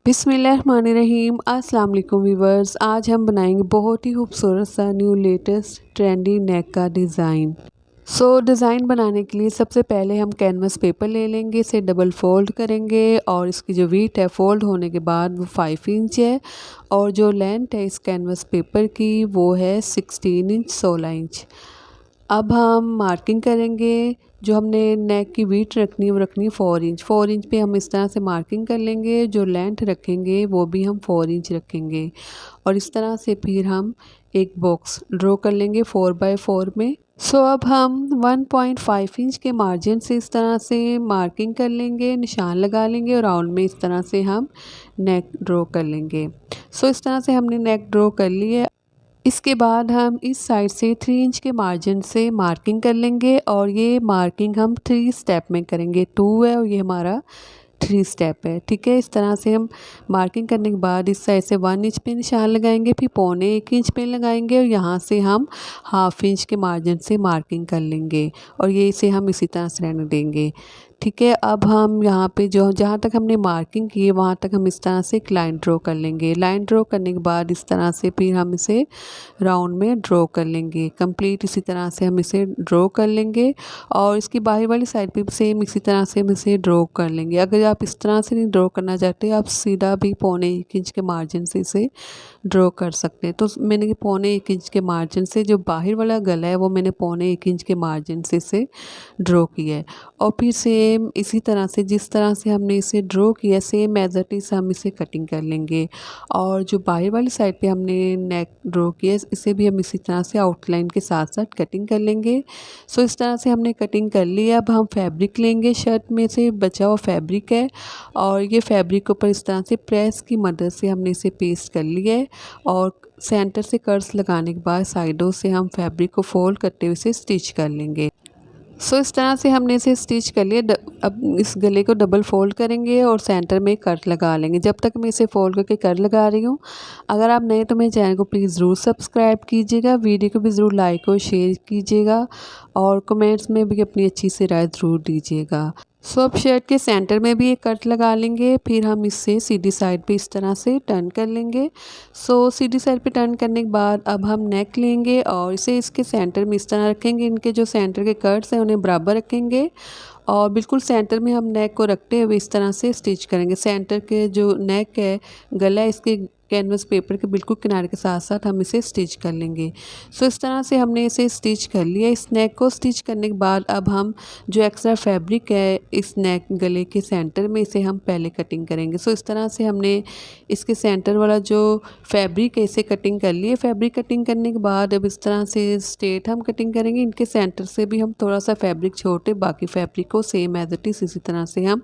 बिस्मिल्लाहिर्रहमानिर्रहीम। अस्सलाम वालेकुम व्यूवर्स। आज हम बनाएंगे बहुत ही खूबसूरत सा न्यू लेटेस्ट ट्रेंडी नेक का डिज़ाइन। डिज़ाइन बनाने के लिए सबसे पहले हम कैनवस पेपर ले लेंगे, इसे डबल फोल्ड करेंगे और इसकी जो वीथ है फोल्ड होने के बाद वो 5 इंच है और जो लेंथ है इस कैनवस पेपर की वो है 16 इंच 16 इंच। अब हम मार्किंग करेंगे। जो हमने नेक की वीट रखनी है वो रखनी है 4 इंच। 4 इंच पे हम इस तरह से मार्किंग कर लेंगे। जो लेंथ रखेंगे वो भी हम 4 इंच रखेंगे और इस तरह से फिर हम एक बॉक्स ड्रॉ कर लेंगे 4 बाय 4 में। अब हम 1.5 इंच के मार्जिन से इस तरह से मार्किंग कर लेंगे, निशान लगा लेंगे और राउंड में इस तरह से हम नेक ड्रॉ कर लेंगे। इस तरह से हमने नेक ड्रॉ कर ली है। इसके बाद हम इस साइड से 3 इंच के मार्जिन से मार्किंग कर लेंगे और ये मार्किंग हम 3 स्टेप में करेंगे। 2 है और ये हमारा 3 स्टेप है। ठीक है, इस तरह से हम मार्किंग करने के बाद इस साइड से 1 इंच पे निशान लगाएंगे, फिर पौने 1 इंच पे लगाएंगे और यहाँ से हम हाफ इंच के मार्जिन से मार्किंग कर लेंगे और ये इसे हम इसी तरह से रहने देंगे। ठीक है, अब हम यहाँ पे जो जहाँ तक हमने मार्किंग की है वहाँ तक हम इस तरह से एक लाइन ड्रॉ कर लेंगे। लाइन ड्रॉ करने के बाद इस तरह से फिर हम इसे राउंड में ड्रॉ कर लेंगे। कंप्लीट इसी तरह से हम इसे ड्रॉ कर लेंगे और इसकी बाहर वाली साइड पे सेम इसी तरह से हम इसे ड्रॉ कर लेंगे। अगर आप इस तरह से नहीं ड्रॉ करना चाहते आप सीधा भी पौने 1 इंच के मार्जिन से इसे ड्रॉ कर सकते हैं। तो मैंने पौने 1 इंच के मार्जिन से जो बाहर वाला गला है वो मैंने पौने 1 इंच के मार्जिन से इसे ड्रॉ किया है और फिर सेम इसी तरह से जिस तरह से हमने इसे ड्रॉ किया सेम एज इट इज़ हम इसे कटिंग कर लेंगे और जो बाहर वाली साइड पे हमने नेक ड्रॉ किया इसे भी हम इसी तरह से आउटलाइन के साथ साथ कटिंग कर लेंगे। इस तरह से हमने कटिंग कर ली है। अब हम फैब्रिक लेंगे, शर्ट में से बचा हुआ फैब्रिक है और ये फैब्रिक के ऊपर इस तरह से प्रेस की मदद से हमने इसे पेस्ट कर लिया है और सेंटर से कर्स लगाने के बाद साइडों से हम फैब्रिक को फोल्ड करते हुए इसे स्टिच कर लेंगे। इस तरह से हमने इसे स्टिच कर लिया। अब इस गले को डबल फोल्ड करेंगे और सेंटर में कट लगा लेंगे। जब तक मैं इसे फोल्ड करके कट लगा रही हूँ, अगर आप नए तो मेरे चैनल को प्लीज़ ज़रूर सब्सक्राइब कीजिएगा, वीडियो को भी ज़रूर लाइक और शेयर कीजिएगा और कमेंट्स में भी अपनी अच्छी सी राय ज़रूर दीजिएगा। अब शर्ट के सेंटर में भी एक कट लगा लेंगे, फिर हम इससे सीधी साइड पे इस तरह से टर्न कर लेंगे। सीधी साइड पे टर्न करने के बाद अब हम नेक लेंगे और इसे इसके सेंटर में इस तरह रखेंगे। इनके जो सेंटर के कट्स हैं उन्हें बराबर रखेंगे और बिल्कुल सेंटर में हम नेक को रखते हुए इस तरह से स्टिच करेंगे। सेंटर के जो नेक है, गला है, इसके कैनवस पेपर के बिल्कुल किनारे के साथ साथ हम इसे स्टिच कर लेंगे। इस तरह से हमने इसे स्टिच कर लिया। इस नेक को स्टिच करने के बाद अब हम जो एक्स्ट्रा फैब्रिक है इस नेक गले के सेंटर में इसे हम पहले कटिंग करेंगे। इस तरह से हमने इसके सेंटर वाला जो फैब्रिक है इसे कटिंग कर लिए। फैब्रिक कटिंग करने के बाद अब इस तरह से स्ट्रेट हम कटिंग करेंगे। इनके सेंटर से भी हम थोड़ा सा फैब्रिक छोड़ते बाकी फैब्रिक को सेम एज इट इज़ इसी तरह से हम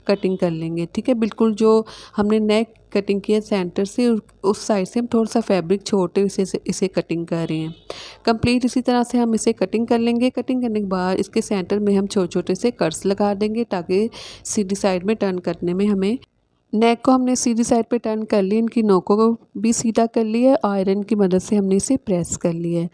कटिंग कर लेंगे। ठीक है, बिल्कुल जो हमने नेक कटिंग किया सेंटर से उस साइड से हम थोड़ा सा फैब्रिक छोड़ते हुए इसे कटिंग कर रहे हैं। कंप्लीट इसी तरह से हम इसे कटिंग कर लेंगे। कटिंग करने के बाद इसके सेंटर में हम छोटे छोटे से कट्स लगा देंगे ताकि सीधी साइड में टर्न करने में हमें नेक को हमने सीधी साइड पे टर्न कर ली, इनकी नोकों को भी सीधा कर लिया है। आयरन की मदद से हमने इसे प्रेस कर लिया है।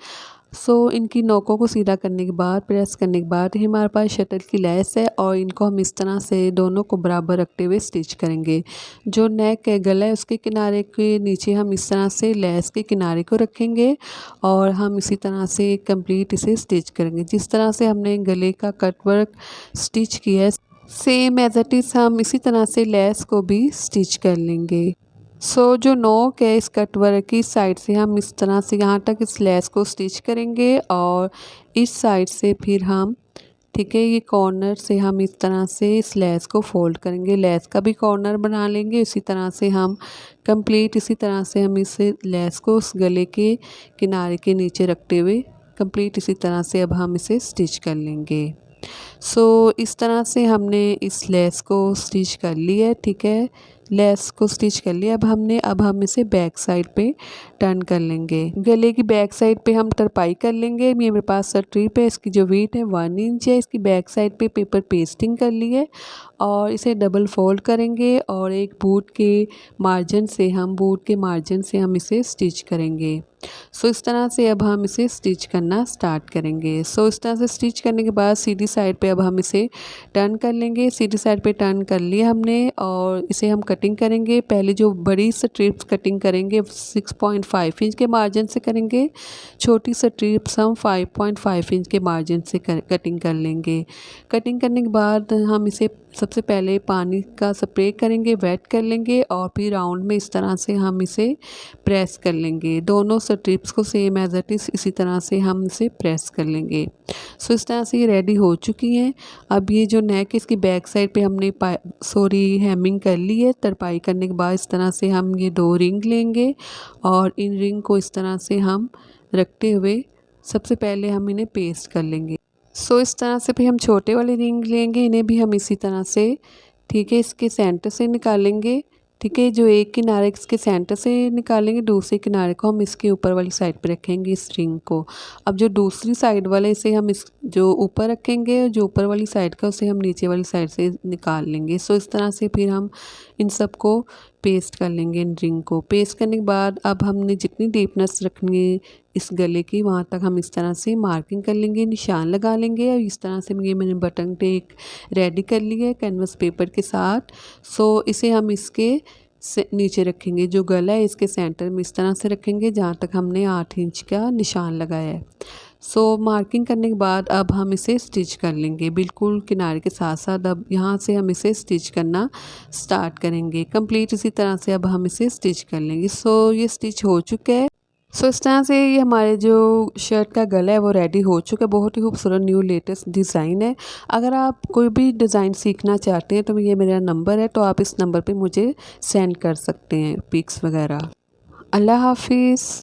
इनकी नोकों को सीधा करने के बाद प्रेस करने के बाद ही हमारे पास शटल की लेस है और इनको हम इस तरह से दोनों को बराबर रखते हुए स्टिच करेंगे। जो नेक है, गला है, उसके किनारे के नीचे हम इस तरह से लेस के किनारे को रखेंगे और हम इसी तरह से कंप्लीट इसे स्टिच करेंगे। जिस तरह से हमने गले का कट वर्क स्टिच किया है सेम एज इट इज़ हम इसी तरह से लेस को भी स्टिच कर लेंगे। जो नोक है इस कट वर्क की साइड से हम इस तरह से यहाँ तक इस लेस को स्टिच करेंगे और इस साइड से फिर हम, ठीक है, ये कॉर्नर से हम इस तरह से इस लेस को फोल्ड करेंगे। लेस का भी कॉर्नर बना लेंगे। इसी तरह से हम कंप्लीट इसी तरह से हम इस लेस को उस गले के किनारे के नीचे रखते हुए कंप्लीट इसी तरह से अब हम इसे स्टिच कर लेंगे। इस तरह से हमने इस लेस को स्टिच कर लिया है। ठीक है, लेस को स्टिच कर लिया। अब हम इसे बैक साइड पे टर्न कर लेंगे। गले की बैक साइड पे हम तरपाई कर लेंगे। ये मेरे पास स्ट्रिप है, इसकी जो वीट है 1 इंच है। इसकी बैक साइड पे पेपर पेस्टिंग कर ली है और इसे डबल फोल्ड करेंगे और एक बूट के मार्जिन से हम इसे स्टिच करेंगे। इस तरह से अब हम इसे स्टिच करना स्टार्ट करेंगे। इस तरह से स्टिच करने के बाद सीधी साइड पे अब हम इसे टर्न कर लेंगे। सीधी साइड पे टर्न कर लिया हमने और इसे हम कटिंग करेंगे। पहले जो बड़ी स्ट्रिप्स कटिंग करेंगे 6.5 इंच के मार्जिन से करेंगे, छोटी स्ट्रिप्स हम 5.5 इंच के मार्जिन से कटिंग कर लेंगे। कटिंग करने के बाद हम इसे सबसे पहले पानी का स्प्रे करेंगे, वेट कर लेंगे और फिर राउंड में इस तरह से हम इसे प्रेस कर लेंगे। दोनों स्ट्रिप्स को सेम एज इट इज़ इसी तरह से हम इसे प्रेस कर लेंगे। सो इस तरह से ये रेडी हो चुकी हैं। अब ये जो नेक इसकी बैक साइड पे हमने हेमिंग कर ली है। तरपाई करने के बाद इस तरह से हम ये 2 रिंग लेंगे और इन रिंग को इस तरह से हम रखते हुए सबसे पहले हम इन्हें पेस्ट कर लेंगे। सो इस तरह से भी हम छोटे वाले रिंग लेंगे, इन्हें भी हम इसी तरह से ठीक है इसके सेंटर से निकालेंगे। ठीक है, जो एक किनारे इसके सेंटर से निकालेंगे, दूसरे किनारे को हम इसके ऊपर वाली साइड पे रखेंगे इस रिंग को। अब जो दूसरी साइड वाले इसे हम इस जो ऊपर रखेंगे, जो ऊपर वाली साइड का उसे हम नीचे वाली साइड से निकाल लेंगे। सो इस तरह से फिर हम इन सब को पेस्ट कर लेंगे। इन रिंग को पेस्ट करने के बाद अब हमने जितनी डीपनेस रखनी है इस गले की वहाँ तक हम इस तरह से मार्किंग कर लेंगे, निशान लगा लेंगे। और इस तरह से ये मैंने बटन टेक रेडी कर लिया है कैनवस पेपर के साथ। सो इसे हम इसके से नीचे रखेंगे, जो गला है इसके सेंटर में इस तरह से रखेंगे जहाँ तक हमने 8 इंच का निशान लगाया है। सो मार्किंग करने के बाद अब हम इसे स्टिच कर लेंगे बिल्कुल किनारे के साथ साथ। अब यहाँ से हम इसे स्टिच करना स्टार्ट करेंगे। कंप्लीट इसी तरह से अब हम इसे स्टिच कर लेंगे। सो ये स्टिच हो चुका है। सो इस तरह से ये हमारे जो शर्ट का गला है वो रेडी हो चुका है। बहुत ही खूबसूरत न्यू लेटेस्ट डिज़ाइन है। अगर आप कोई भी डिज़ाइन सीखना चाहते हैं तो ये मेरा नंबर है, तो आप इस नंबर पे मुझे सेंड कर सकते हैं पिक्स वगैरह। अल्लाह हाफिज़।